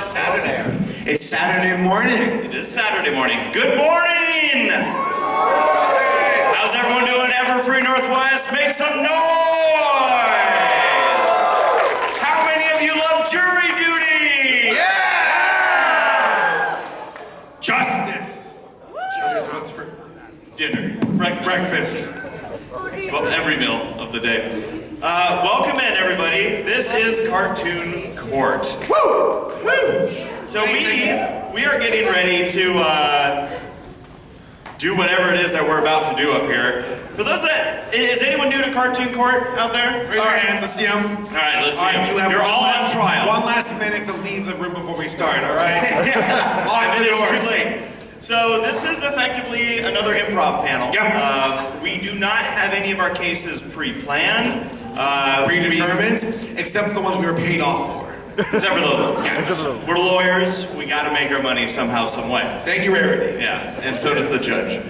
Saturday. It's Saturday morning. It is Saturday morning. Good morning! How's everyone doing? Everfree Northwest, make some noise! How many of you love jury duty? Yeah! Justice. Justice, what's for Dinner. breakfast? Well, every meal of the day. Welcome in, everybody. This is Cartoon Court. Woo! Woo! So we are getting ready to do whatever it is that we're about to do up here. For those that, is anyone new to Cartoon Court out there? Raise your hands, let's see them. All right, let's see them. You have You're all on trial. One last minute to leave the room before we start, all right? Lock the doors. It's too late. So this is effectively another improv panel. Yep. We do not have any of our cases pre-planned. Predetermined, except for the ones we were paid off for. Except for those ones. Yes. We're lawyers. We got to make our money somehow, some way. Thank you, Rarity. Yeah, and so does the judge.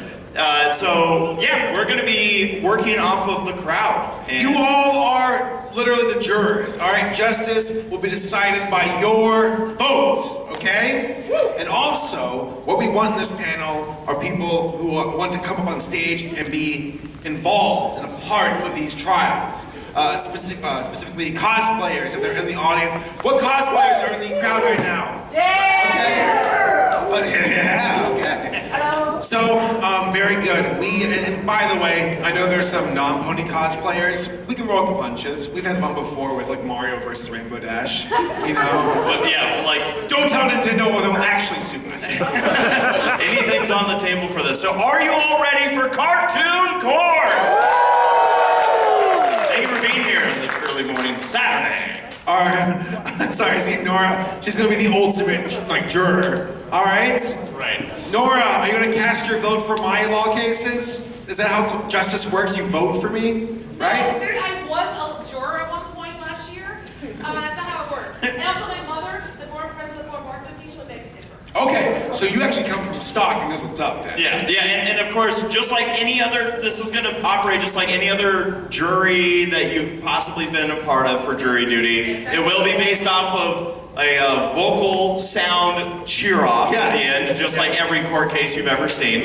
So yeah, we're going to be working off of the crowd. And You all are literally the jurors, all right? Justice will be decided by your vote, okay? And also, what we want in this panel are people who want to come up on stage and be involved and a part of these trials. Specifically cosplayers, if they're in the audience. What cosplayers are in the crowd right now? Yeah! Okay. Yeah, okay. So, very good. And by the way, I know there's some non-pony cosplayers. We can roll with the punches. We've had fun before with like Mario versus Rainbow Dash, you know? But yeah, like Don't tell Nintendo or they'll actually sue us. anything's on the table for this. So are you all ready for Cartoon Court? Thank you for being here on this early morning Saturday. Sorry, see Nora, she's gonna be the ultimate like juror. All right? Right. Nora, are you gonna cast your vote for my law cases? Is that how justice works? You vote for me, right? No, I was a juror at one point last year. That's not how it works. And also my mother, the board president of the Fort Worth Association, would make a difference. Okay, so you actually come from stock and knows what's up then. Yeah, and of course, just like any other, this is going to operate just like any other jury that you've possibly been a part of for jury duty. It will be based off of a vocal sound cheer-off at the end, just like every court case you've ever seen.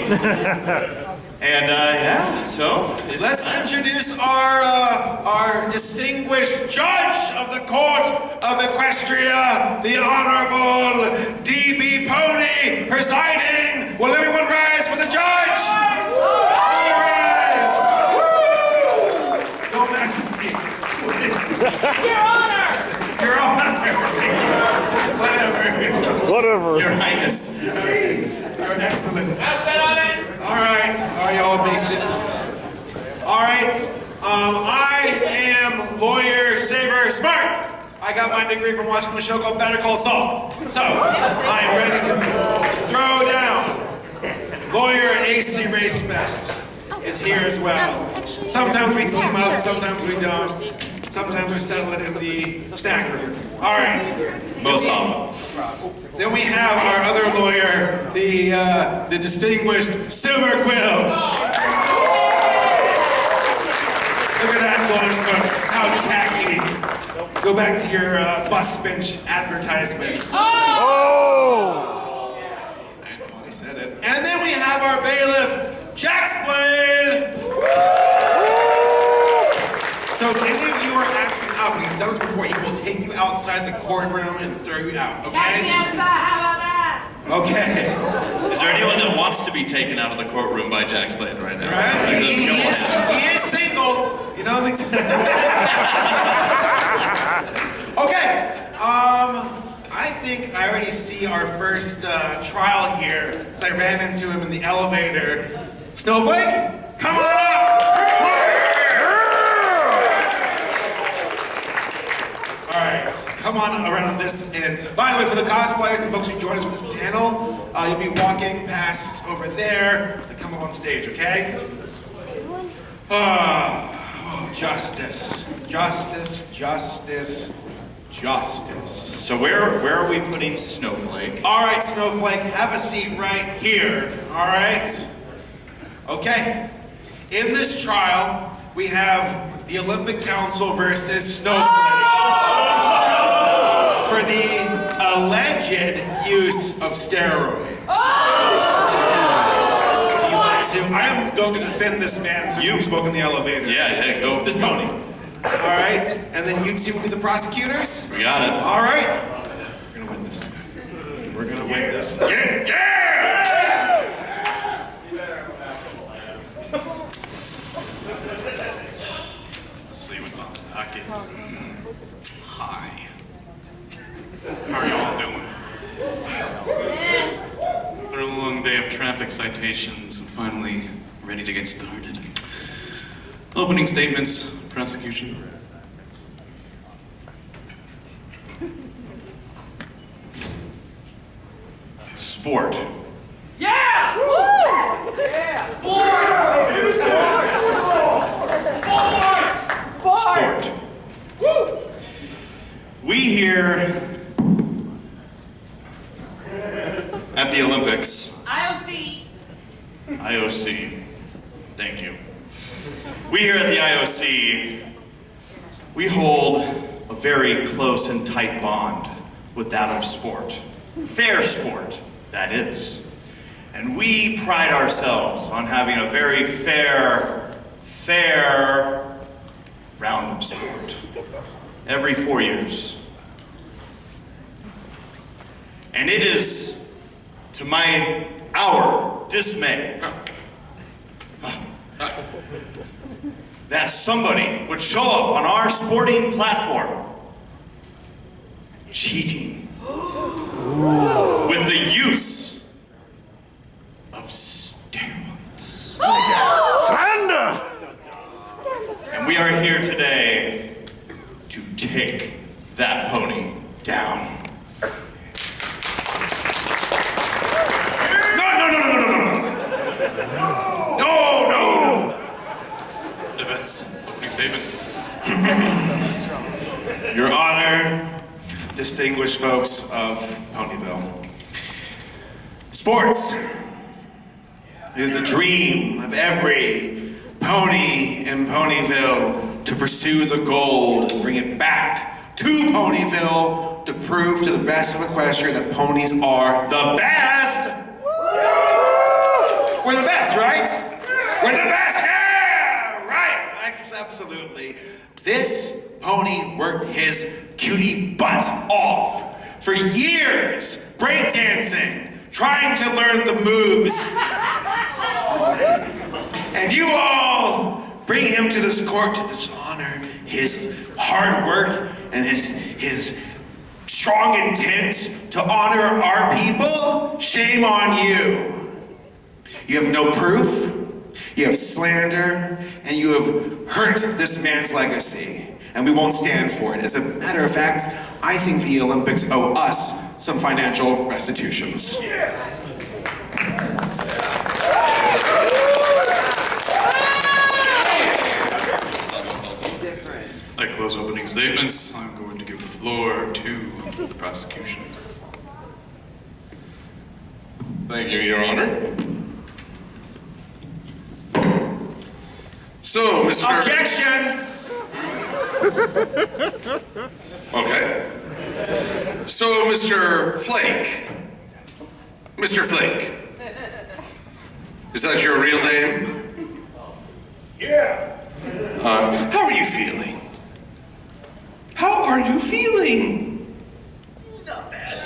And yeah, so Let's introduce our distinguished judge of the Court of Equestria, the Honorable D.B. Pony, presiding. Will everyone rise for the judge? All rise! Woo! Your Majesty. Your Honor! Your Honor. Whatever. Your Highness. Your Excellence. Now sit on it! All right, are y'all patient? All right, I am lawyer Saber Smart. I got my degree from watching the show called Better Call Saul. So, I am ready to throw down. Lawyer AC Race Best is here as well. Sometimes we team up, sometimes we don't. Sometimes we settle it in the snack room. All right. Most often. Then we have our other lawyer, the distinguished Silver Quill. Look at that golden cook. How tacky. Go back to your bus bench advertisements. Oh! I know, I said it. And then we have our bailiff, Jaxblade. So if any of you are acting up, and he's done this before, he will take you outside the courtroom and throw you out, Catch me okay? outside, how about that? Okay. Is there anyone that wants to be taken out of the courtroom by Jack Spade right now? Right? He doesn't go on. He is single. You know what Okay. I think I already see our first trial here. As I ran into him in the elevator. Snowflake, come on up. All right, come on around this end. By the way, for the cosplayers and folks who join us for this panel, you'll be walking past over there and come up on stage, okay? Justice, justice, justice, justice. So where are we putting Snowflake? All right, Snowflake, have a seat right here, all right? Okay, in this trial, we have the Olympic Council versus Snowflake. For the alleged use of steroids. Do you want to? I am going to defend this man since you spoke in the elevator. Yeah, go. This pony. All right, and then you two will be the prosecutors? We got it. All right. We're gonna win this. We're gonna win this. Yeah! Let's see what's on the docket. Hi. How are y'all doing? After a long day of traffic citations, I'm finally ready to get started. Opening statements, prosecution. Sport. Yeah! Woo! Yeah! Sport. We here at the Olympics, IOC. IOC, thank you. We here at the IOC, we hold a very close and tight bond with that of sport. Fair sport, that is. And we pride ourselves on having a very fair round of sport every 4 years. And it is to our dismay that somebody would show up on our sporting platform cheating with the use of steroids. Slander! And we are here today to take that pony down. No. Defense. Opening statement. Your Honor, distinguished folks of Ponyville. Sports is a dream of every pony in Ponyville to pursue the gold and bring it back to Ponyville to prove to the rest of Equestria that ponies are the best. We're the best, right? We're the best, yeah! Right, absolutely. This pony worked his cutie butt off for years, breakdancing, trying to learn the moves. And you all bring him to this court to dishonor his hard work and his strong intent to honor our people? Shame on you. You have no proof, you have slander, and you have hurt this man's legacy. And we won't stand for it. As a matter of fact, I think the Olympics owe us some financial restitutions. I close opening statements. I'm going to give the floor to the prosecution. Thank you, Your Honor. So, Mr. Objection! Okay. So, Mr. Flake. Mr. Flake. Is that your real name? Yeah. How are you feeling? How are you feeling? Not bad.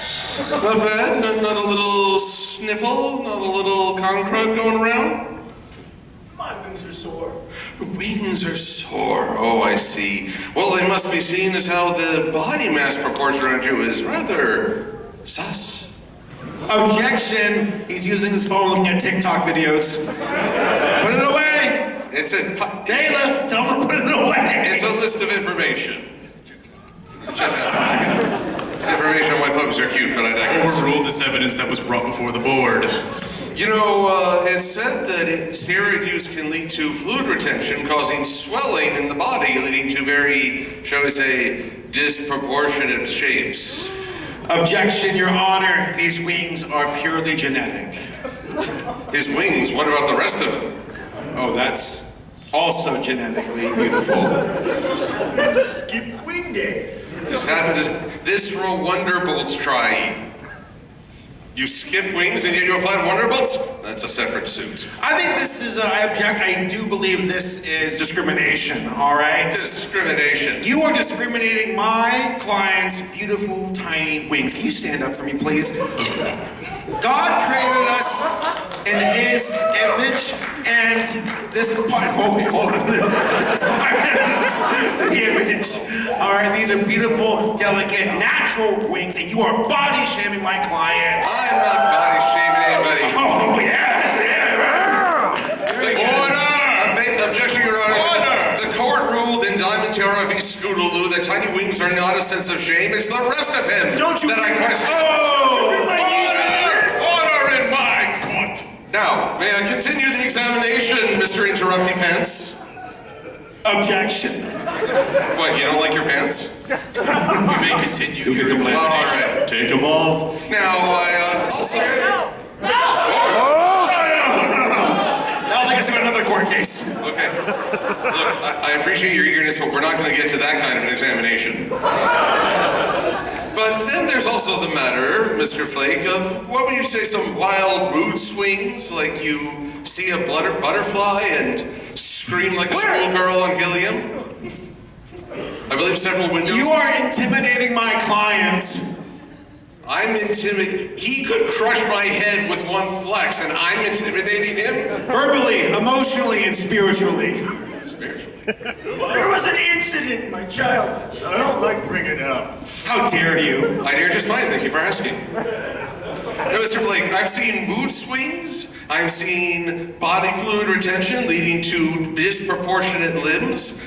Not bad? Not a little sniffle? Not a little concrete going around? My wings are sore. Wings are sore. Oh, I see. Well, they must be seen as how the body mass proportion around you is rather sus. Objection! He's using his phone looking at TikTok videos. Put it away! It's a Bailiff, tell him to put it away! It's a list of information. It's information on why puppies are cute, but I digress. Overrule this evidence that was brought before the board. You know, it's said that steroid use can lead to fluid retention, causing swelling in the body, leading to very, shall we say, disproportionate shapes. Objection, Your Honor. These wings are purely genetic. His wings, what about the rest of him? Oh, that's also genetically beautiful. Skip wing day. Just happened to this row Wonderbolts try. You skip wings and yet you apply Wonderbolts? That's a separate suit. I think this is, I object, I do believe this is discrimination, all right? Discrimination. You are discriminating my client's beautiful, tiny wings. Can you stand up for me, please? God created us in His image, and this is part. Hold on. This is part of the image. All right, these are beautiful, delicate, natural wings, and you are body shaming my client. I'm not body shaming anybody. Oh yes, Objection, Your Honor. Order! The court ruled in Diamond Terror v. Scootaloo that tiny wings are not a sense of shame. It's the rest of him Don't you that I question. Order in my court. Now, may I continue the examination, Mr. Interrupty Pants? Objection. What, you don't like your pants? You may continue. You get to play. All right. Take them off. Now, I also... I'll take us to another court case. Okay. Look, I appreciate your eagerness, but we're not going to get to that kind of an examination. But then there's also the matter, Mr. Flake, of, what would you say, some wild mood swings, like you see a butterfly and scream like a schoolgirl on helium? I believe several windows... You are intimidating my client. I'm intimidated. He could crush my head with one flex, and I'm intimidating him? Verbally, emotionally, and spiritually. Spiritually. There was an incident, my child. I don't like bringing it up. How dare you? I dare just fine, thank you for asking. No, Mr. Flake, I've seen mood swings, I've seen body fluid retention leading to disproportionate limbs.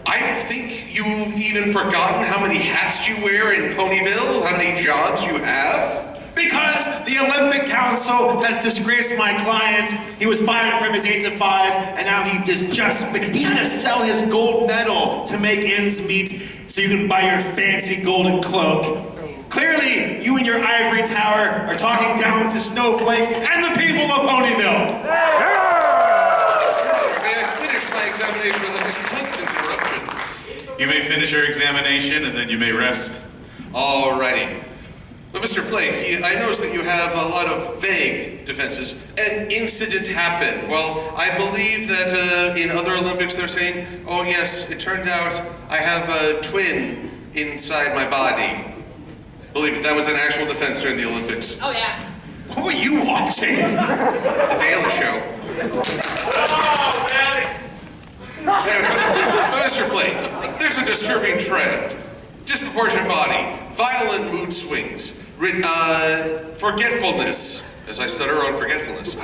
I think you've even forgotten how many hats you wear in Ponyville, how many jobs you have. Because the Olympic Council has disgraced my client. He was fired from his 8 to 5, and now he had to sell his gold medal to make ends meet so you can buy your fancy golden cloak. Clearly, you and your ivory tower are talking down to Snowflake and the people of Ponyville. May I finish my examination without these constant interruptions? You may finish your examination and then you may rest. Alrighty. But Mr. Flake, I noticed that you have a lot of vague defenses. An incident happened. Well, I believe that in other Olympics they're saying, oh yes, it turned out I have a twin inside my body. Believe me, that was an actual defense during the Olympics. Oh, yeah. What were you watching? The Daily Show. Mr. Flake, there's a disturbing trend. Disproportionate body, violent mood swings, forgetfulness, as I stutter on forgetfulness.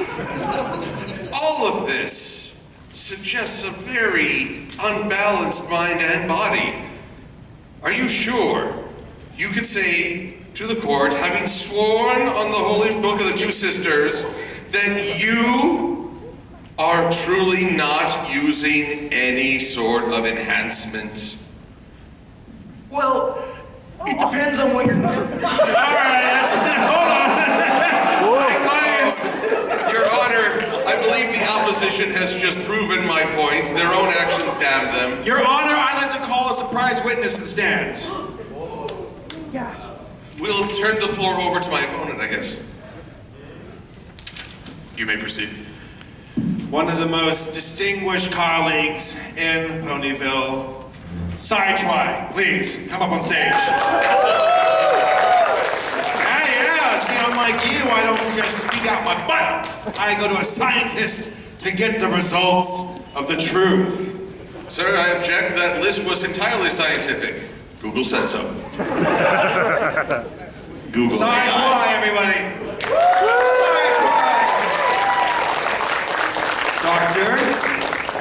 All of this suggests a very unbalanced mind and body. Are you sure you could say to the court, having sworn on the Holy Book of the Two Sisters, that you are truly not using any sort of enhancement? Well, it depends on what you're doing. All right, hold on. My clients. Your Honor, I believe the opposition has just proven my point. Their own actions damn them. Your Honor, I'd like to call a surprise witness to the stand. We'll turn the floor over to my opponent, I guess. You may proceed. One of the most distinguished colleagues in Ponyville. Sidetry, please, come up on stage. Yeah, see, unlike you, I don't just speak out my butt. I go to a scientist to get the results of the truth. Sir, I object. That list was entirely scientific. Google said so. Google. Sidetry, everybody. Sidetry. Doctor,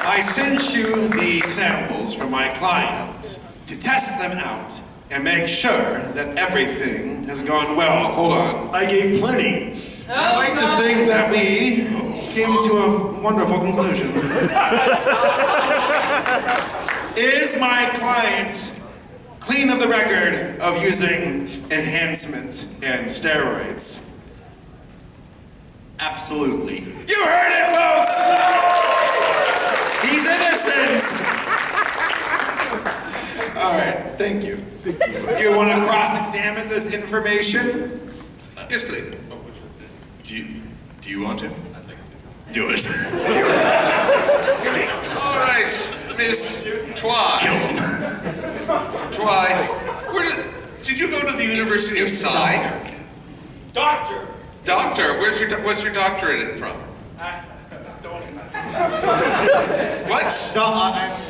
I sent you the samples from my client to test them out and make sure that everything has gone well. Hold on. I gave plenty. I'd like to think that we came to a wonderful conclusion. Is my client clean of the record of using enhancement and steroids? Absolutely. You heard it, folks! He's innocent! All right, thank you. Do you want to cross-examine this information? Yes, please. Do you want to? Do it. All right, Miss Twy. Kill him. Twy, did you go to the University of Psy? Doctor. Doctor, what's your doctorate from? What?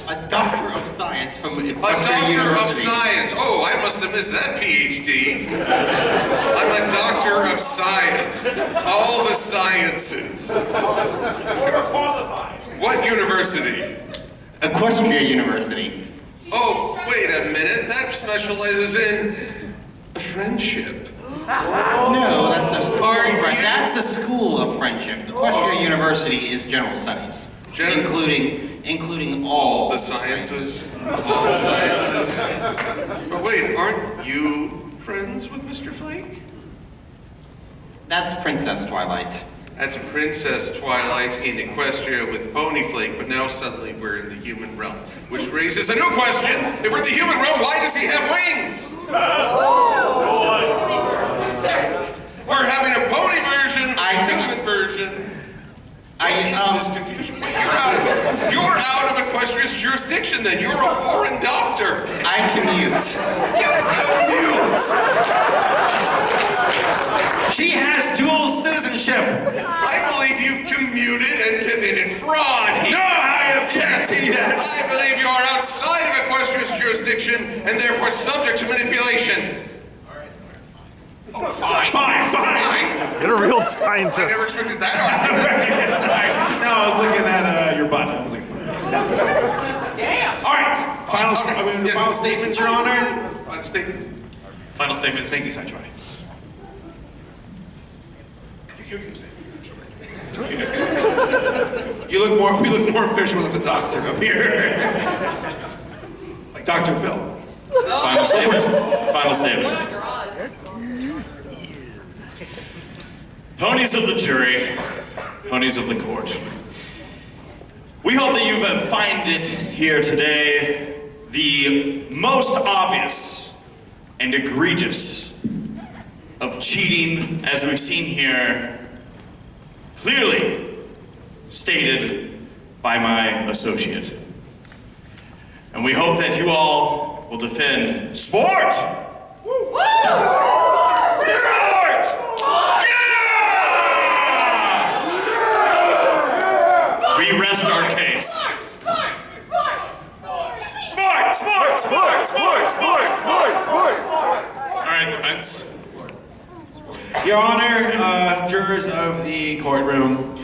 A doctor of science from A doctor of University. science. Oh, I must have missed that PhD. I'm a doctor of science. All the sciences. Overqualified. What university? Equestria University. Oh, wait a minute. That specializes in friendship. No, that's the school. Are you- That's the school of friendship. Equestria University is general studies, including all The sciences. All the sciences. But wait, aren't you friends with Mr. Flake? That's Princess Twilight. That's Princess Twilight in Equestria with Ponyflake, but now suddenly we're in the human realm. Which raises a new question. If we're in the human realm, why does he have wings? We're having a pony version, a human version. What is this confusion? Wait, you're out of Equestria's jurisdiction then. You're a foreign doctor. I commute. You commute. She has dual citizenship. I believe you've commuted and committed fraud. No, I object to that. I believe you are outside of Equestria's jurisdiction and therefore subject to manipulation. Oh, fine. Fine. Get a real I scientist. never expected that argument. Sorry. No, I was looking at your butt. I was like, fine. Damn. All right. Final Yes. statements, Your Honor. Final statements. Final statements. Thank you, Sideshow. We look more official as a doctor up here. Like Dr. Phil. Final statements. Final statements. Draws. Ponies of the jury, ponies of the court. We hope that you have found it here today the most obvious and egregious of cheating, as we've seen here, clearly stated by my associate. And we hope that you all will defend sport! Sport! Yeah! We rest our case. Sport! Sport! All right, defense. Your Honor, jurors of the courtroom,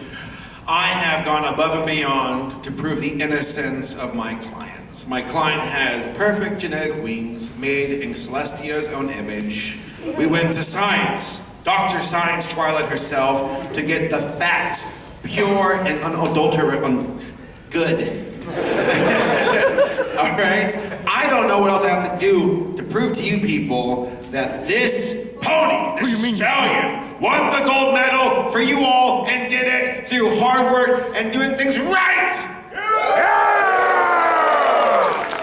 I have gone above and beyond to prove the innocence of my client. My client has perfect genetic wings made in Celestia's own image. We went to science, Dr. Science Twilight herself, to get the facts, pure and unadulterated, good. All right? I don't know what else I have to do to prove to you people that this pony, this stallion, won the gold medal for you all and did it through hard work and doing things right!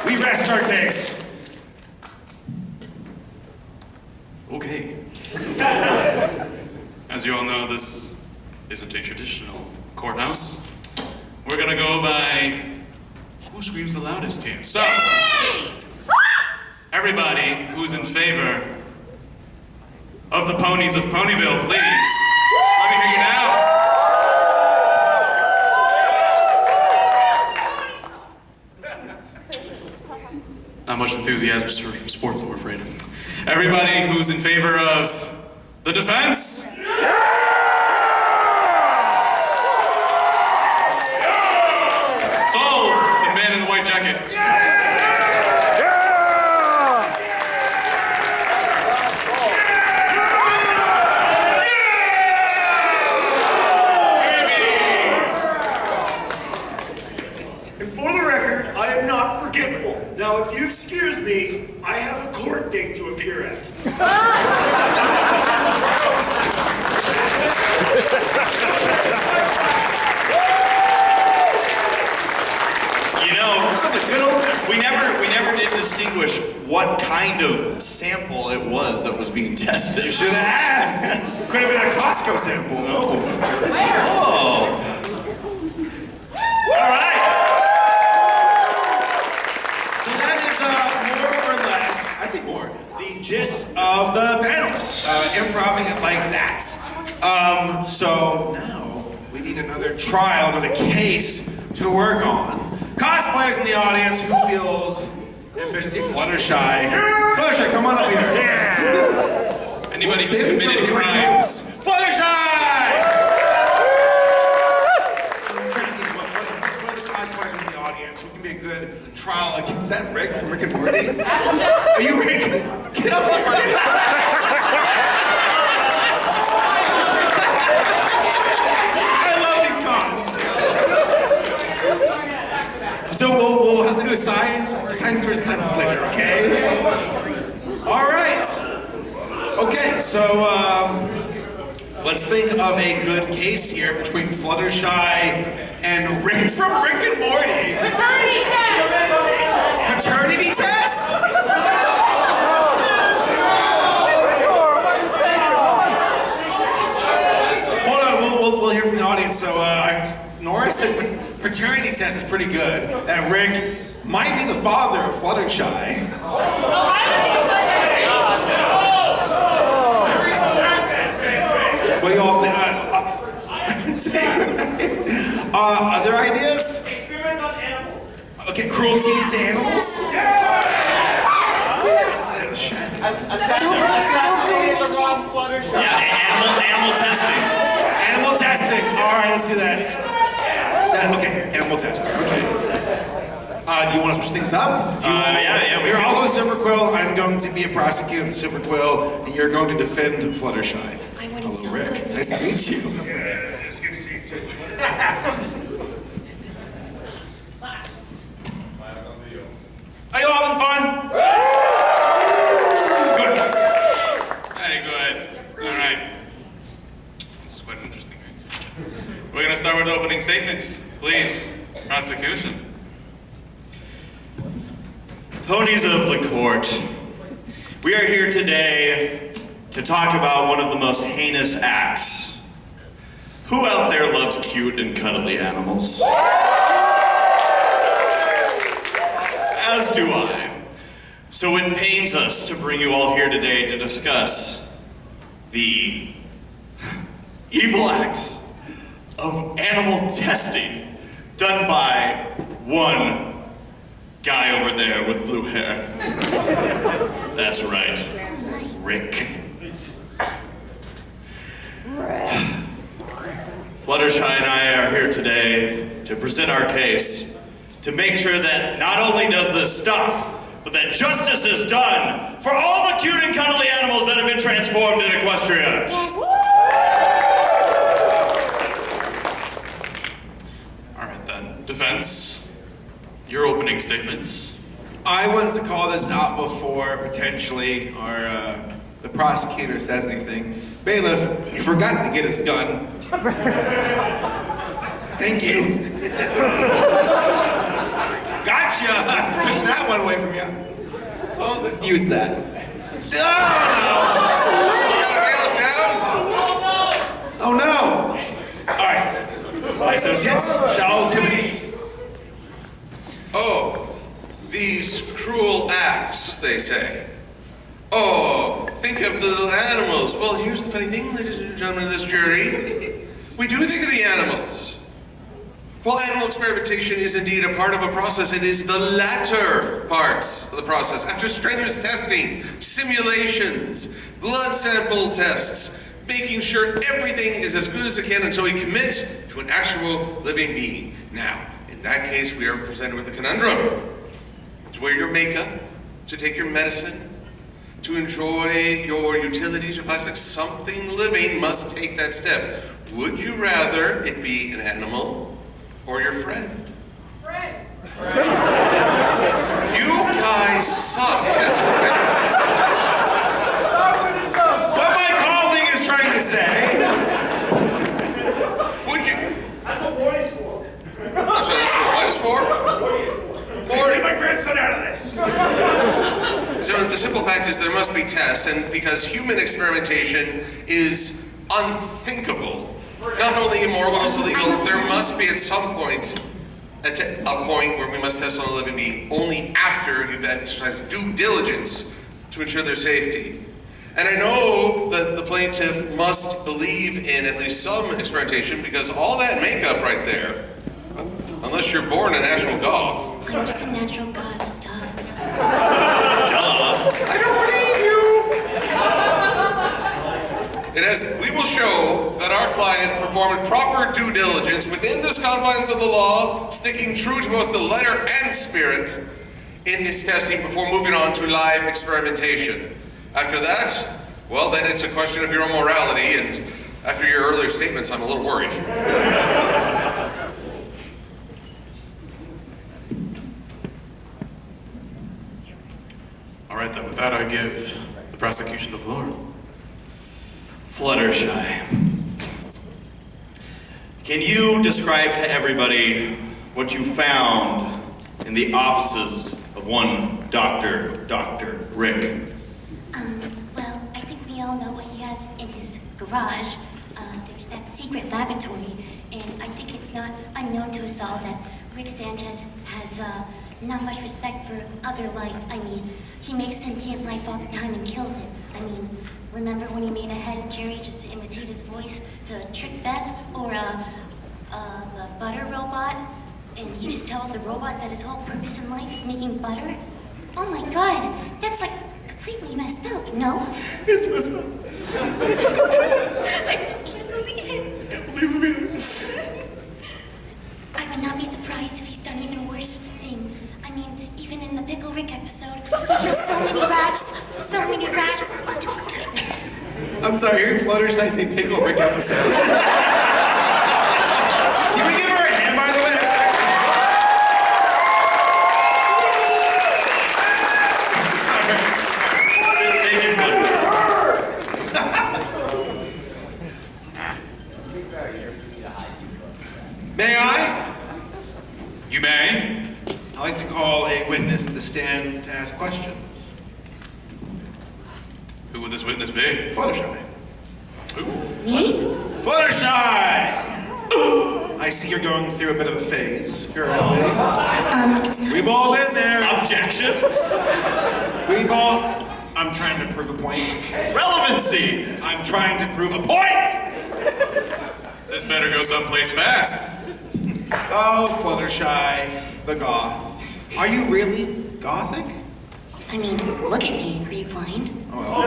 We rest our case. Okay. As you all know, this isn't a traditional courthouse. We're gonna go by who screams the loudest here. So, everybody who's in favor of the ponies of Ponyville, please, let me hear you now. Not much enthusiasm for sports, I'm afraid. Everybody who's in favor of the defense? Sold to the man in the white jacket. And for the record, I am not forgetful. Now, if you excuse me, I have a court date to appear at. was being tested. You should have asked. Could have been a Costco sample. Oh. All right. So that is more or less, I'd say more, the gist of the panel. Improving it like that. So now we need another trial, another case to work on. Cosplayers in the audience who feels ambitious, Fluttershy. Fluttershy, come on up here. Anybody who's committed crimes. Fluttershy! I'm trying to think what are the cosplayers in the audience who can be a good trial? Like, is that Rick from Rick and Morty? Are you Rick? Get up here! I love these cons. So we'll have to do a science versus science later, okay? All right. Okay, so let's think of a good case here between Fluttershy and Rick from Rick and Morty. Paternity test! Paternity test? Hold on, we'll hear from the audience. So Nora said paternity test is pretty good. That Rick might be the father of Fluttershy. What do you all think? Are there ideas? Experiment on animals. Okay, cruelty to animals? Assassinate the wrong Fluttershy. Yeah, animal testing. Animal testing. All right, let's do that. Okay, animal testing. Okay. Do you want to switch things up? Yeah. Here, I'll go with Silver Quill. I'm going to be a prosecutor of Silver Quill, and you're going to defend Fluttershy. I wanted Hello, some Rick. goodness. Nice to meet you. Yeah, it's good to see you too. Are you all having fun? Good. Very good. All right. This is quite an interesting case. We're going to start with opening statements. Please, prosecution. Ponies of the court, we are here today to talk about one of the most heinous acts. Who out there loves cute and cuddly animals? As do I. So it pains us to bring you all here today to discuss the evil acts of animal testing done by one guy over there with blue hair. That's right, Rick. Fluttershy and I are here today to present our case to make sure that not only does this stop, but that justice is done for all the cute and cuddly animals that have been transformed in Equestria. Yes. All right then. Defense, your opening statements. I wanted to call this out before potentially the prosecutor says anything. Bailiff, you forgot to get his gun. Thank you. Gotcha! Took that one away from you. Oh, use that. Oh no! Alright. My associates shall commence. Oh, these cruel acts, they say. Oh, think of the little animals. Well, here's the funny thing, ladies and gentlemen of this jury. We do think of the animals. While animal experimentation is indeed a part of a process, it is the latter parts of the process. After strenuous testing, simulations, blood sample tests, making sure everything is as good as it can until we commit to an actual living being. Now, in that case, we are presented with a conundrum. To wear your makeup, to take your medicine, to enjoy your utilities, your plastics, something living must take that step. Would you rather it be an animal or your friend? Friend. You guys suck as friends. What my colleague is trying to say. Would you? That's what Morty's for. I'm sorry, that's what what is for? Get my grandson out of this. So the simple fact is there must be tests, and because human experimentation is unthinkable, not only immoral but also illegal, there must be at some point a point where we must test on a living being only after you've exercised due diligence to ensure their safety. And I know that the plaintiff must believe in at least some experimentation because all that makeup right there, unless you're born a natural goth. I'm just a natural goth, duh. I don't believe you! We will show that our client performed proper due diligence within the confines of the law, sticking true to both the letter and spirit in his testing before moving on to live experimentation. After that, well, then it's a question of your own morality, and after your earlier statements, I'm a little worried. All right, then, with that, I give the prosecution the floor. Fluttershy, can you describe to everybody what you found in the offices of one Dr. Rick? Well, I think we all know what he has in his garage. There's that secret laboratory, and I think it's not unknown to us all that Rick Sanchez has not much respect for other life. I mean, he makes sentient life all the time and kills it. I mean, remember when he made a head of Jerry just to imitate his voice to trick Beth, or the butter robot, and he just tells the robot that his whole purpose in life is making butter? Oh my God, that's like completely messed up, no? It's messed up. I just can't believe it. I can't believe him either. I would not be surprised if he's done even worse things. I mean, even in the Pickle Rick episode, he kills so many rats. So many rats. I'm sorry, hearing Fluttershy say Pickle Rick episode. Can we give her a hand, by the way? Thank you, Fluttershy. May I? You may. I'd like to call a witness to the stand to ask questions. Who would this witness be? Fluttershy. Me? Fluttershy! I see you're going through a bit of a phase currently. It's not. We've all been there. Objection. I'm trying to prove a point. Relevancy. I'm trying to prove a point! This better go someplace fast. Oh, Fluttershy, the goth. Are you really gothic? I mean, look at me. Are you blind? Obviously.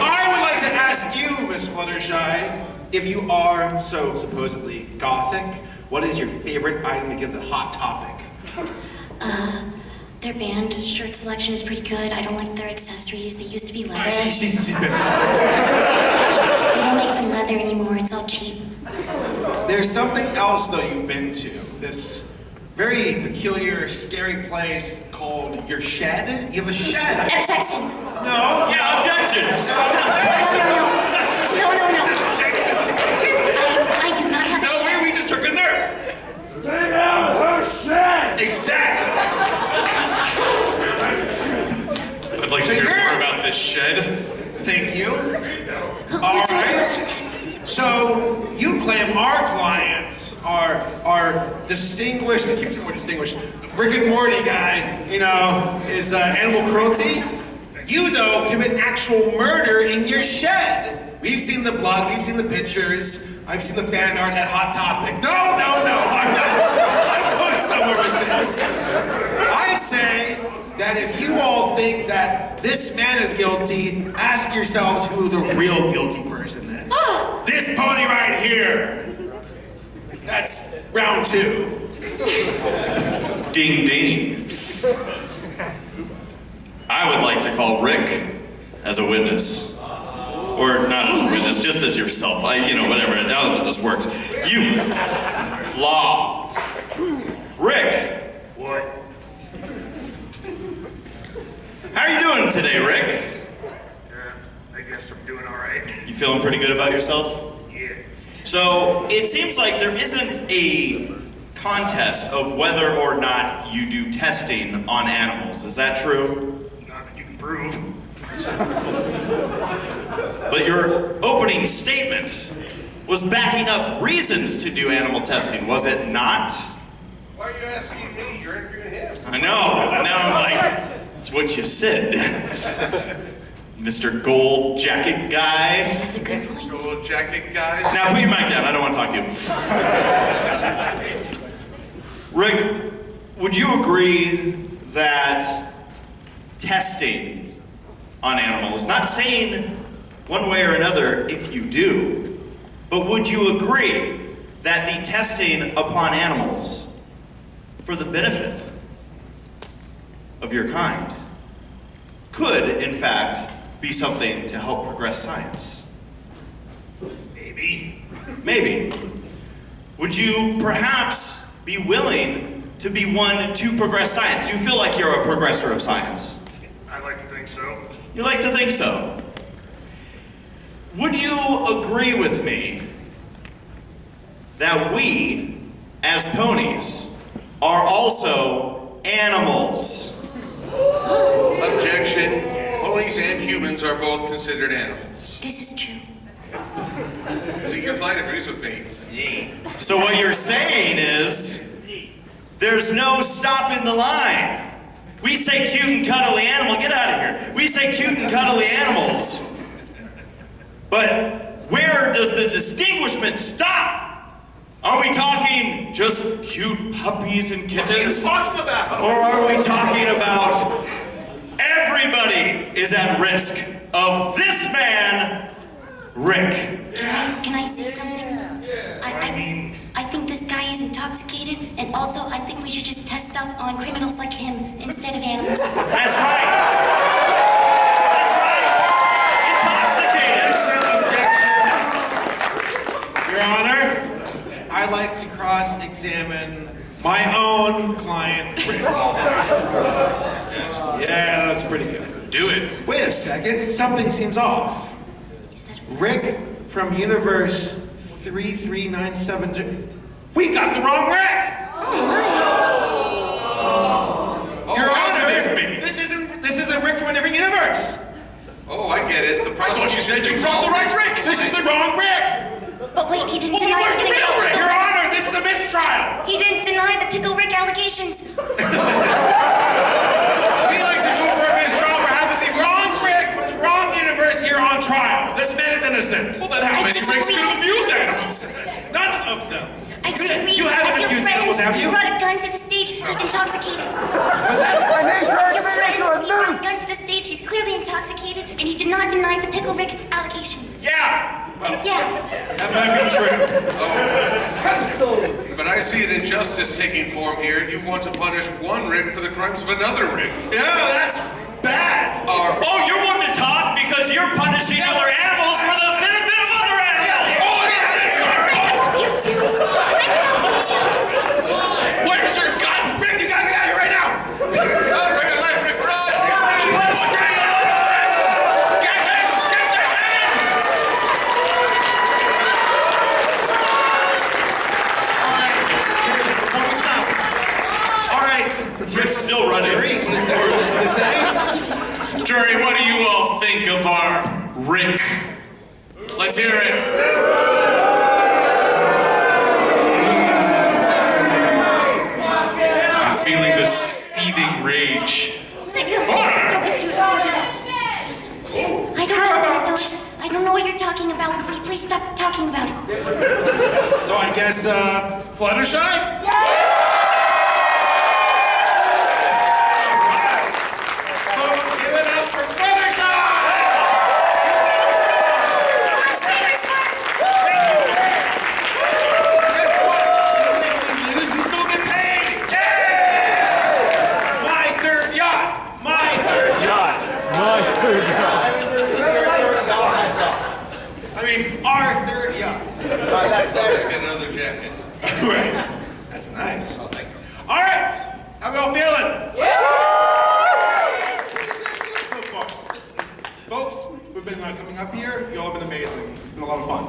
I would like to ask you, Miss Fluttershy, if you are so supposedly gothic, what is your favorite item to give the hot topic? Their band shirt selection is pretty good. I don't like their accessories. They used to be leather. She's been taught. They don't make them leather anymore. It's all cheap. There's something else, though, you've been to. This very peculiar, scary place called your shed. You have a shed. Objection! No. Yeah, objection. No. I do not have a No, shed. we just took a nerve. Stay out her shed! Exactly. I'd like to hear more about this shed. Thank you. All right. So you claim our clients are distinguished. I keep saying we're distinguished. Rick and Morty guy, is animal cruelty. You though commit actual murder in your shed. We've seen the blood. We've seen the pictures. I've seen the fan art at Hot Topic. No, I'm going somewhere with this. I say that if you all think that this man is guilty, ask yourselves who the real guilty person is. This pony right here. That's round 2. Ding ding. I would like to call Rick as a witness. Or not as a witness, just as yourself. Whatever. Now that this works. You. Law. Rick. What? How are you doing today, Rick? I guess I'm doing all right. You feeling pretty good about yourself? Yeah. So, it seems like there isn't a contest of whether or not you do testing on animals. Is that true? Not that you can prove. But your opening statement was backing up reasons to do animal testing, was it not? Why are you asking me? You're interviewing him. I know, and now I'm like, that's what you said. Mr. Gold Jacket Guy. That is a good point. Gold jacket guys. Now put your mic down, I don't want to talk to you. Rick, would you agree that testing on animals, not saying one way or another if you do, but would you agree that the testing upon animals for the benefit of your kind could, in fact, be something to help progress science? Maybe. Maybe. Would you perhaps be willing to be one to progress science? Do you feel like you're a progressor of science? I like to think so. You like to think so. Would you agree with me that we, as ponies, are also animals? Objection. Ponies and humans are both considered animals. This is true. See, your client agrees with me. So what you're saying is, there's no stopping the line. We say cute and cuddly animal, get out of here. We say cute and cuddly animals. But where does the distinguishment stop? Are we talking just cute puppies and kittens? Or are we talking about everybody is at risk of this man, Rick? Can I say something? I think this guy is intoxicated, and also I think we should just test stuff on criminals like him instead of animals. That's right. That's right. Intoxicated. Your Honor, I like to cross-examine my own client, Rick. Yeah, that's pretty good. Do it. Wait a second, something seems off. Is that Rick from Universe 3397. We got the wrong Rick! Your Honor, this isn't Rick from a different universe. Oh, I get it. The prosecution said you called the right Rick. This is the wrong Rick. But wait, he didn't Well, deny where's the real Rick? Your pickle. Honor, this is a mistrial. He didn't deny the Pickle Rick allegations. We like to go for a mistrial for having the wrong Rick from the wrong universe here on trial. This man is innocent. Well, then how I many Ricks could have abused animals? None of them. I disagree. You haven't Your abused friend animals, have you? brought a gun to the stage. He's intoxicated. Was that? Your friend, he brought a gun to the stage. He's clearly intoxicated, and he did not deny the Pickle Rick allegations. Yeah. Yeah. That might be true. But I see an injustice taking form here. You want to punish one Rick for the crimes of another Rick. Yeah, that's bad. Oh, you're wanting to talk because you're punishing other animals for the benefit of other animals. You too. Break it up, you too. Where's your gun? Rick, you gotta get out of here right now. Rick and life, Rick, run! Rick's still running. Jury, what do you all think of our Rick? Let's hear it. I'm feeling the seething rage. Sick of it. Don't do that. I don't know what those. I don't know what you're talking about. Can we please stop talking about it? So I guess, Fluttershy? Folks, give it up for Fluttershy! Guess what? Even if we lose, we still get paid! Yeah! My third yacht! My third yacht! I mean, our third yacht. Let's get another jacket. Right. That's nice. All right. How we all feeling? So far. folks who've been coming up here, you all have been amazing. It's been a lot of fun.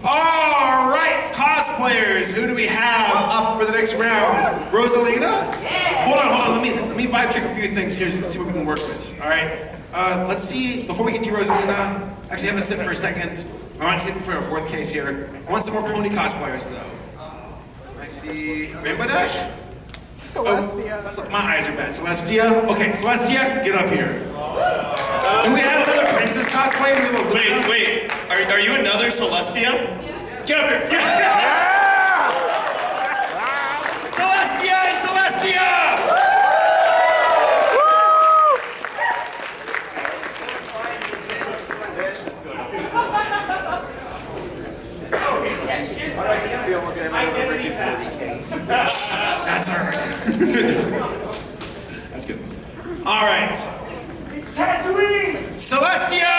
All right, cosplayers, who do we have up for the next round? Rosalina? Yeah. Hold on. Let me vibe check a few things here to see what we can work with. All right. Let's see. Before we get to you, Rosalina, actually have a sit for a second. I want to sit for a fourth case here. I want some more pony cosplayers, though. I see Rainbow Dash. Celestia. My eyes are bad. Celestia? Okay, Celestia, get up here. Do we have another princess cosplay? Do we have a Wait. Are you another Celestia? Get up here. Yeah. Celestia and Celestia! That's all right. That's good. All right. Tatooine! Celestia!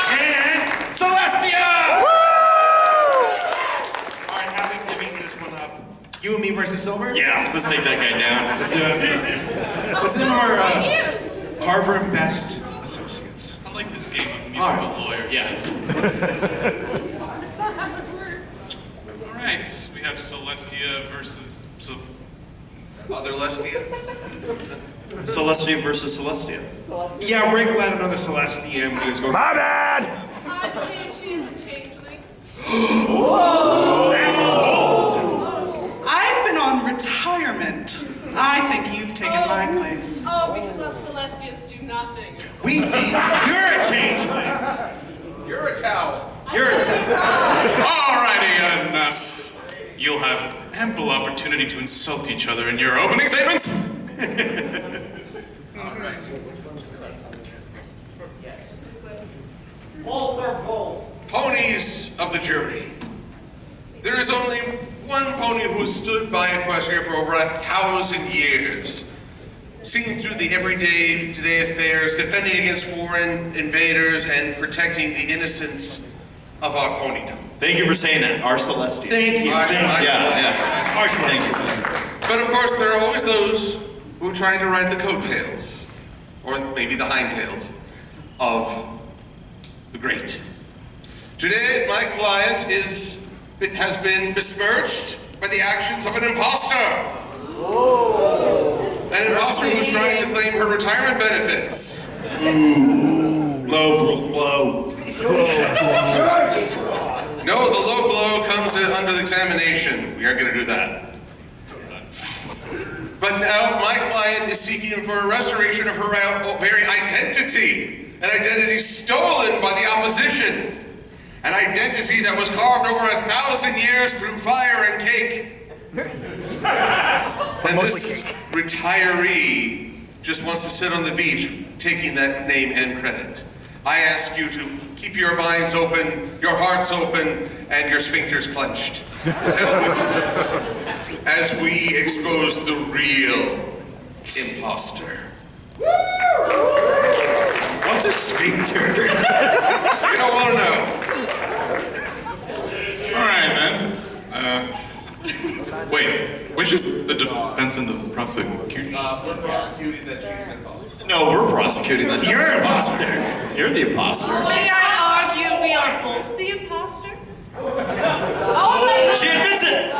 And Celestia! All right, how are we giving this one up? You and me versus Silver? Yeah, let's take that guy down. Let's do it. What's the name of our Carver and Best associates? I like this game of musical lawyers. Yeah. All right, we have Celestia versus. Other Lestia? Celestia versus Celestia. Yeah, Rick will add another Celestia and we just go. My bad! I believe she is a changeling. That's bold! I've been on retirement. I think you've taken my place. Oh, because us Celestias do nothing. We think you're a changeling. You're a towel. You're a changeling. Alrighty, enough. You'll have ample opportunity to insult each other in your opening statements. All right. Ponies of the jury. There is only one pony who has stood by Equestria for over 1,000 years. Seeing through the everyday, today affairs, defending against foreign invaders, and protecting the innocence of our ponydom. Thank you for saying that. Our Celestia. Thank you. Thank you. Yeah. Our Celestia. But of course, there are always those who are trying to ride the coattails, or maybe the hindtails, of the great. Today, my client has been besmirched by the actions of an imposter. An imposter who's trying to claim her retirement benefits. Low. No, the low blow comes under the examination. We are going to do that. But now my client is seeking for a restoration of her very identity. An identity stolen by the opposition. An identity that was carved over 1,000 years through fire and cake. And this retiree just wants to sit on the beach taking that name and credit. I ask you to keep your minds open, your hearts open, and your sphincters clenched as we expose the real imposter. What's a sphincter? You don't want to know. All right, then. Wait, which is the defense and the prosecution? We're prosecuting that she's imposter. No, we're prosecuting this. You're an imposter. You're the imposter. May I argue we are both the imposter? She admits it.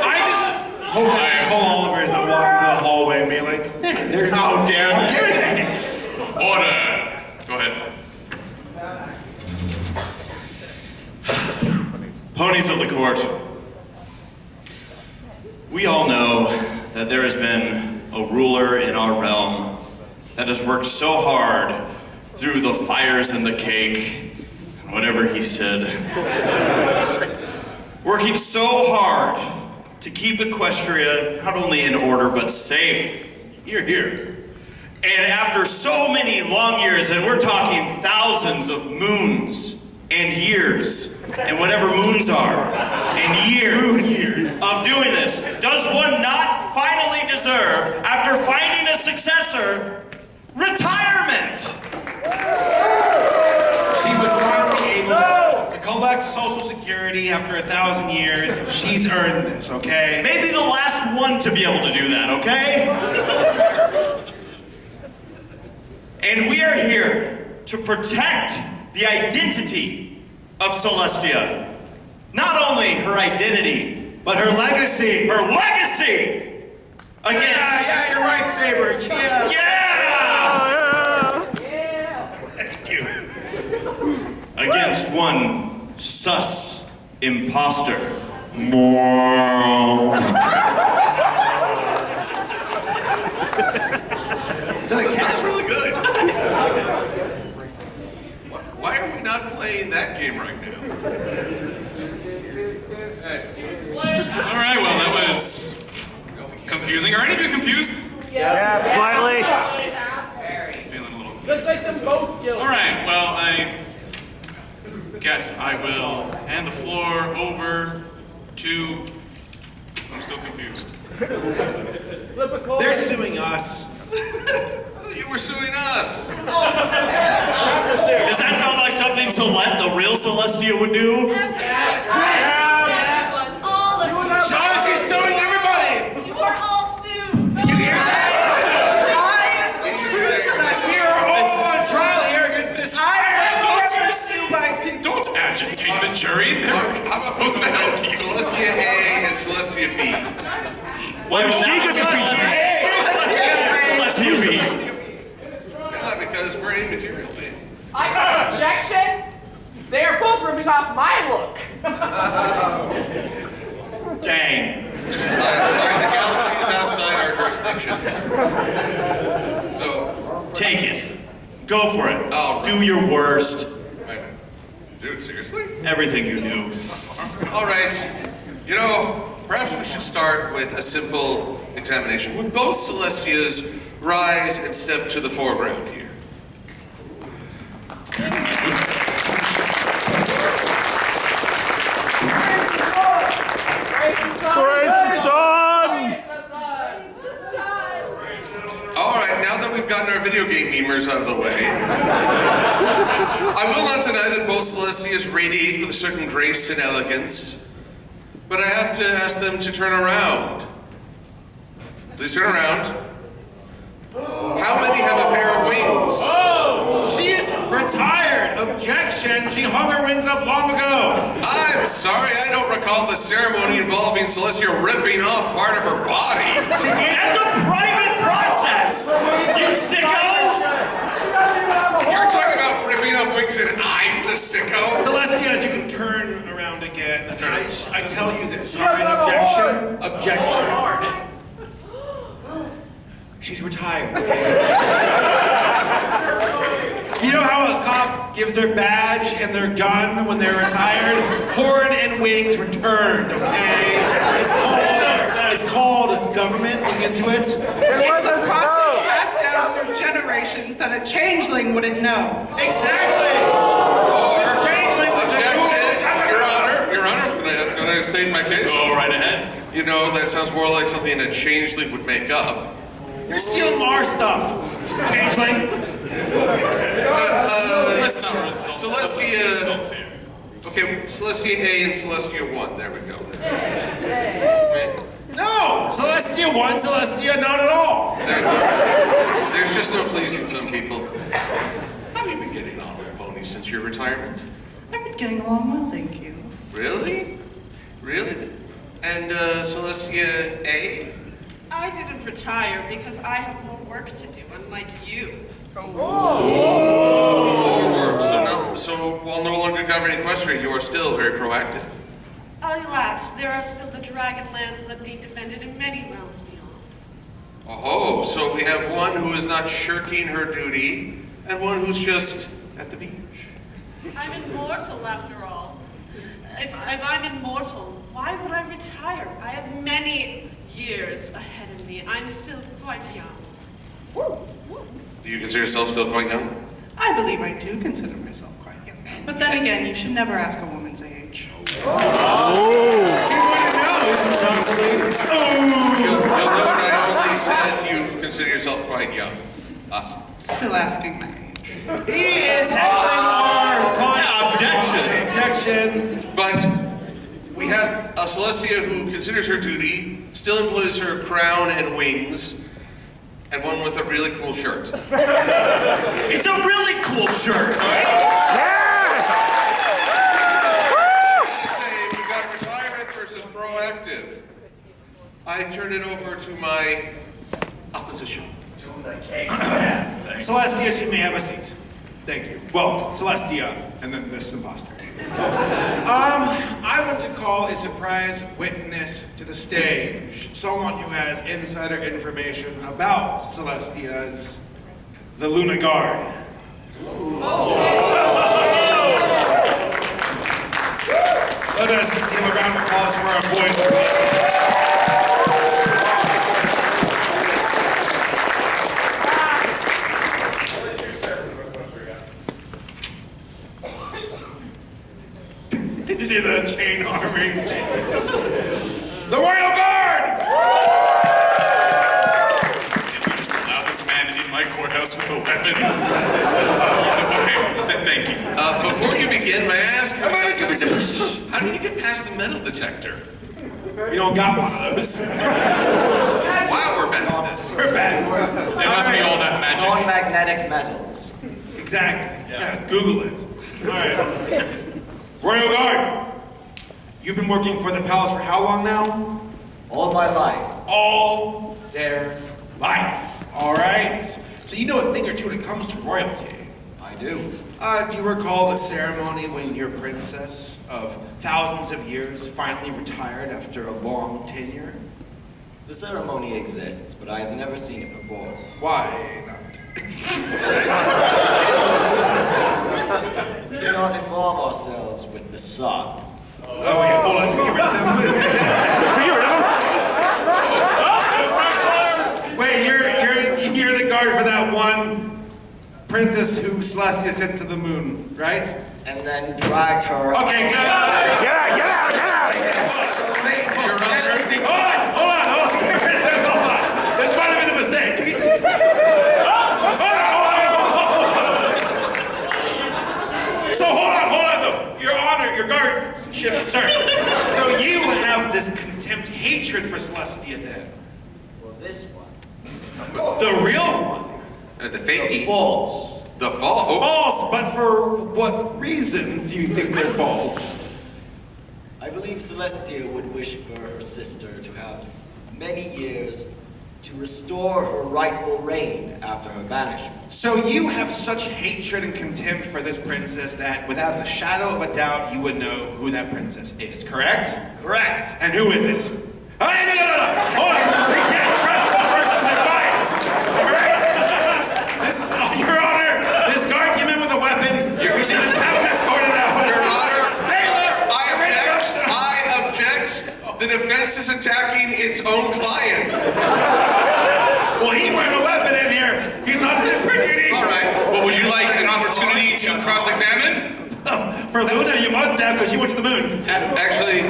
I just hope that Cole Oliver is not walking through the hallway and being like, there, How dare they? Order. Go ahead. Ponies of the court. We all know that there has been a ruler in our realm that has worked so hard through the fires and the cake, whatever he said. Working so hard to keep Equestria not only in order but safe. here. And after so many long years, and we're talking thousands of moons and years, and whatever moons are, and years of doing this, does one not finally deserve, after finding a successor, retirement? She was finally able to collect Social Security after 1,000 years. She's earned this, okay? Maybe the last one to be able to do that, okay? And we are here to protect the identity of Celestia. Not only her identity, But her legacy. her legacy! Again, Yeah, you're right, Saber. Yeah. Thank you. Against one sus imposter. That's really good. Why are we not playing that game right now? All right, well, that was confusing. Are any of you confused? Yeah, slightly. Feeling a little Let's make them both guilty. All right, well, I guess I will hand the floor over to... I'm still confused. Flip a coin. They're suing us. You were suing us. Does that sound like something the real Celestia would do? All of you. Sean, she's suing everybody. You are all sued. You hear that? We are all on trial here against this. Don't agitate the jury. They're How about supposed to help you. Celestia A and Celestia B? Well, She could be Celestia B. Yeah, because we're immaterial, man. I got an objection. They are both ripping off my look. Dang. I'm sorry, the galaxy is outside our jurisdiction. So, Take it. Go for it. Oh. Do your worst. dude, seriously? Everything you do. All right. You know, perhaps we should start with a simple examination. Would both Celestias rise and step to the foreground here? Praise the sun. All right, now that we've gotten our video game memers out of the way, I will not deny that both Celestias radiate with a certain grace and elegance, but I have to ask them to turn around. Please turn around. How many have a pair of wings? She is retired. Objection. She hung her wings up long ago. I'm sorry, I don't recall the ceremony involving Celestia ripping off part of her body. That's a private process! You sicko! You're talking about ripping off wings and I'm the sicko? Celestia, as you can turn around again, I tell you this. All right, objection. Objection. She's retired, okay? You know how a cop gives their badge and their gun when they're retired? Horn and wings returned, okay? It's called government. Look into it. It's a process passed down through generations that a changeling wouldn't know. Exactly. Your Honor, can I state my case? Go right ahead. You know, that sounds more like something a changeling would make up. You're stealing our stuff, changeling. Let's not result Celestia. results here. Okay, Celestia A and Celestia 1. There we go. No, Celestia 1, Celestia not at all. There's just no pleasing some people. How have you been getting on with ponies since your retirement? I've been getting along well, thank you. Really? Really? And Celestia A? I didn't retire because I have more work to do, unlike you. More work. So while no longer governing Equestria, you are still very proactive. Alas, there are still the dragon lands that need defended in many realms beyond. Oh, so we have one who is not shirking her duty, and one who's just at the beach. I'm immortal, after all. If I'm immortal, why would I retire? I have many years ahead of me. I'm still quite young. Do you consider yourself still quite young? I believe I do consider myself quite young. But then again, you should never ask a woman's age. You'll note I only said you consider yourself quite young. Still asking my age. He is heckling our Objection. But we have a Celestia who considers her duty, still employs her crown and wings, and one with a really cool shirt. It's a really cool shirt. Say, we got retirement versus proactive. I turn it over to my opposition. Celestius, you may have a seat. Thank you. Well, Celestia, and then this imposter. I want to call a surprise witness to the stage. Someone who has insider information about Celestia's the Luna Guard. Let us give a round of applause for our boys. Did you see the chain arming? The Royal Guard! Did we just allow this man in my courthouse with a weapon? Okay, thank you. Before you begin, may I ask, how did you get past the metal detector? We don't got one of those. Wow, we're bad at this. We're bad for it. There must be all that magic. Non-magnetic metals. Exactly. Yeah, Google it. All right. Royal Guard, you've been working for the palace for how long now? All my life. All their life. All right. So you know a thing or two when it comes to royalty. I do. Do you recall the ceremony when your princess of thousands of years finally retired after a long tenure? The ceremony exists, but I have never seen it before. Why not? We do not involve ourselves with the sun. Oh, wait, hold on. Can we get rid of them? Wait, you're the guard for that one princess who Celestia sent to the moon, right? And then dragged her. Okay, good. Get out! Hold on. Hold on. This might have been a mistake. So hold on though. Your honor, your guardship, sir. So you have this contempt, hatred for Celestia then? For this one. The real one? The fakey. False. The fall. False, but for what reasons do you think they're false? I believe Celestia would wish for her sister to have many years to restore her rightful reign after her banishment. So you have such hatred and contempt for this princess that without a shadow of a doubt you would know who that princess is, correct? Correct. And who is it? Oh, no. Hold on. We can't trust this person's advice. All right? Your honor, this guard came in with a weapon. You should have him escorted out. Your honor, I object. The defense is attacking its own client. Well, he brought a weapon in here. He's not fit for duty. All right. Well, would you like an opportunity to cross-examine? For Luna, you must have, because you went to the moon. Actually,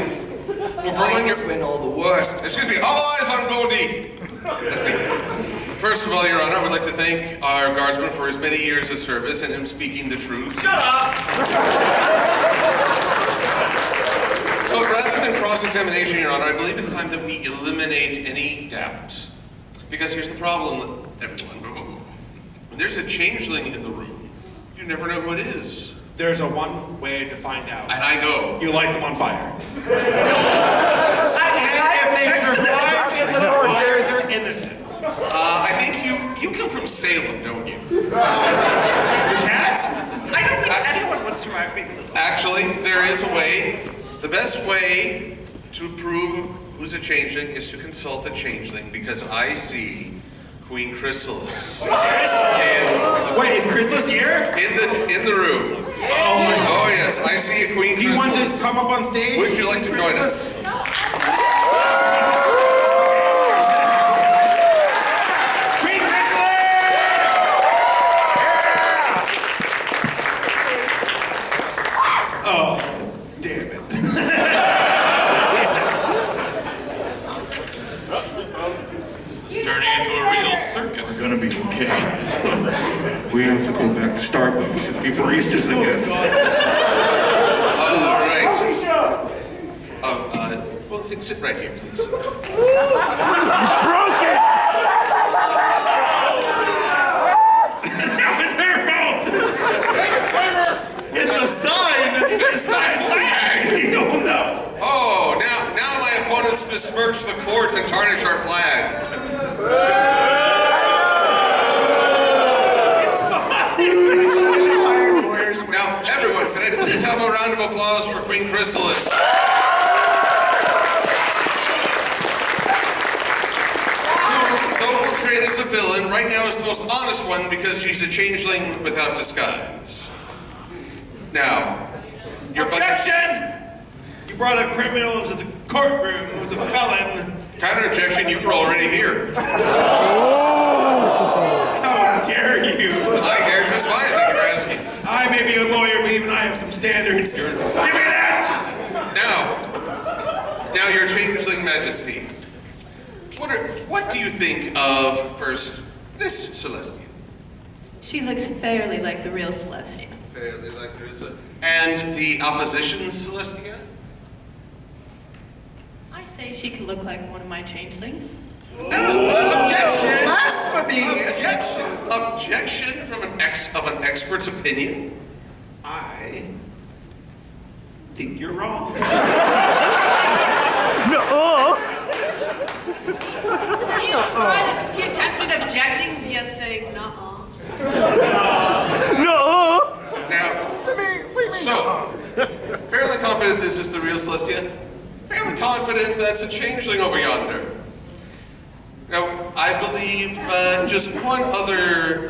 Fighters win all the worst. excuse me, all eyes on Goldie. That's me. First of all, Your Honor, I would like to thank our guardsman for his many years of service and him speaking the truth. Shut up! But rather than cross-examination, Your Honor, I believe it's time that we eliminate any doubt. Because here's the problem, everyone. When there's a changeling in the room, you never know who it is. There's a one way to find out. And I know. You light them on fire. And if they survive in the fire, they're innocent. I think you come from Salem, don't you? The cat? I don't think anyone would survive being little. Actually, there is a way. The best way to prove who's a changeling is to consult a changeling, because I see Queen Chrysalis. Wait, is Chrysalis here? In the room. Oh my God. Oh yes, I see a Queen Do you want to Chrysalis. come up on stage? Would you like to join us? Queen Chrysalis! Oh, damn it. It's turning into a real circus. We're gonna be okay. We have to go back to Starbucks and be baristas again. All right. Well, sit right here, please. Broke it! besmirch the court and tarnish our flag. It's fine. Now, everyone, can I please have a round of applause for Queen Chrysalis? Though portrayed as a villain, right now is the most honest one because she's a changeling without disguise. Now, your Objection! You brought a criminal into the courtroom who's a felon. counter objection, you were already here. How dare you? I dare just fine, thank you for asking. I may be a lawyer, but even I have some standards. Give me that! Now, your changeling majesty. What do you think of, first, this Celestia? She looks fairly like the real Celestia. Fairly like Teresa. And the opposition Celestia? I say she could look like one of my changelings. Objection! Blasphemy! Objection! Objection from an expert's opinion? I think you're wrong. He attempted objecting via saying nuh-uh. Now, so, fairly confident this is the real Celestia? Fairly confident that's a changeling over yonder. Now, I believe just one other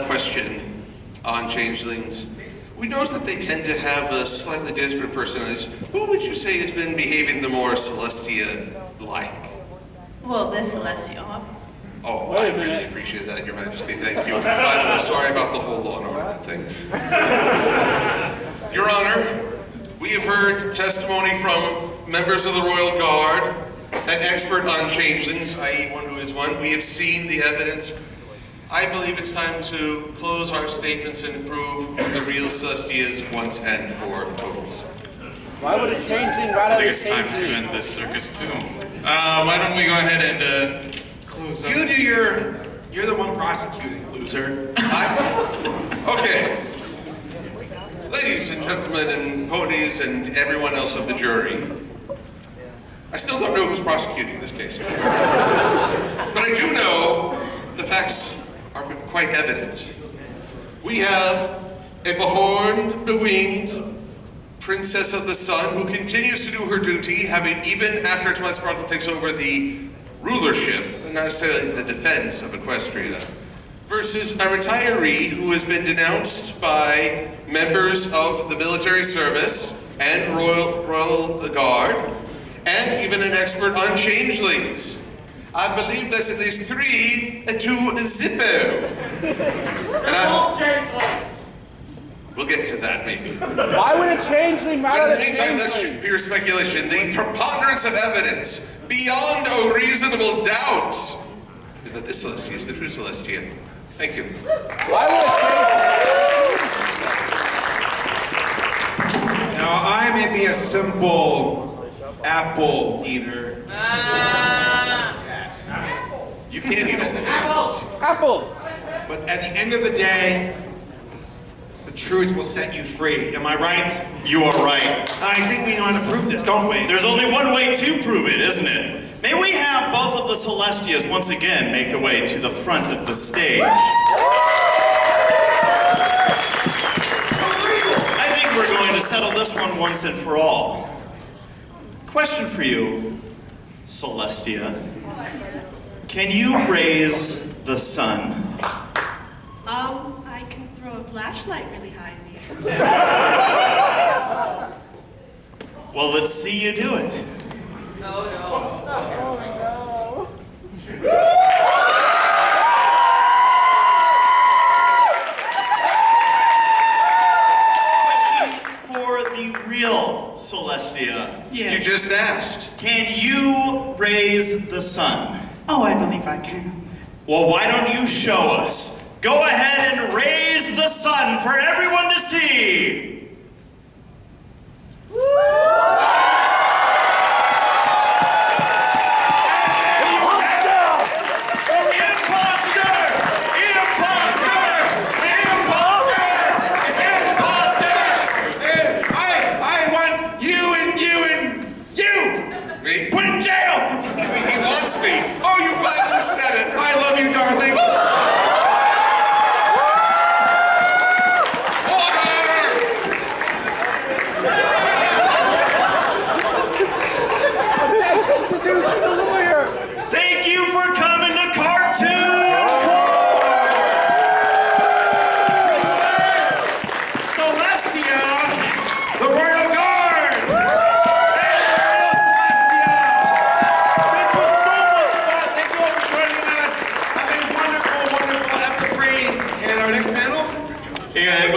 question on changelings. We notice that they tend to have a slightly different personalities. Who would you say has been behaving the more Celestia-like? Well, this Celestia. Oh, I really appreciate that, Your Majesty. Thank you. I'm sorry about the whole law and order thing. Your Honor, we have heard testimony from members of the Royal Guard, an expert on changelings, i.e. one who is one. We have seen the evidence. I believe it's time to close our statements and prove who the real Celestia is once and for totals. Why would a changeling rather I think it's time to end this circus too. Why don't we go ahead and close up? You do you're the one prosecuting, loser. Okay. Ladies and gentlemen and ponies and everyone else of the jury, I still don't know who's prosecuting this case. But I do know the facts are quite evident. We have a behorned, bewinged princess of the sun who continues to do her duty, having even after Twilight Sparkle takes over the rulership, not necessarily the defense of Equestria, versus a retiree who has been denounced by members of the military service and Royal Guard, and even an expert on changelings. I believe that's at least 3 to 0. And we'll get to that maybe. Why would a changeling But rather in the meantime, that's pure speculation. The preponderance of evidence, beyond a reasonable doubt, is that this Celestia is the true Celestia. Thank you. Why would a changeling? Now, I may be a simple apple eater. You can't eat all these apples. Apples! But at the end of the day, the truth will set you free. Am I right? You are right. I think we know how to prove this, don't we? There's only one way to prove it, isn't it? May we have both of the Celestias once again make their way to the front of the stage. I think we're going to settle this one once and for all. Question for you, Celestia. Can you raise the sun? I can throw a flashlight really high in the air. Well, let's see you do it. Question for the real Celestia. Yeah. You just asked. Can you raise the sun? Oh, I believe I can. Well, why don't you show us? Go ahead and raise the sun for everyone to see.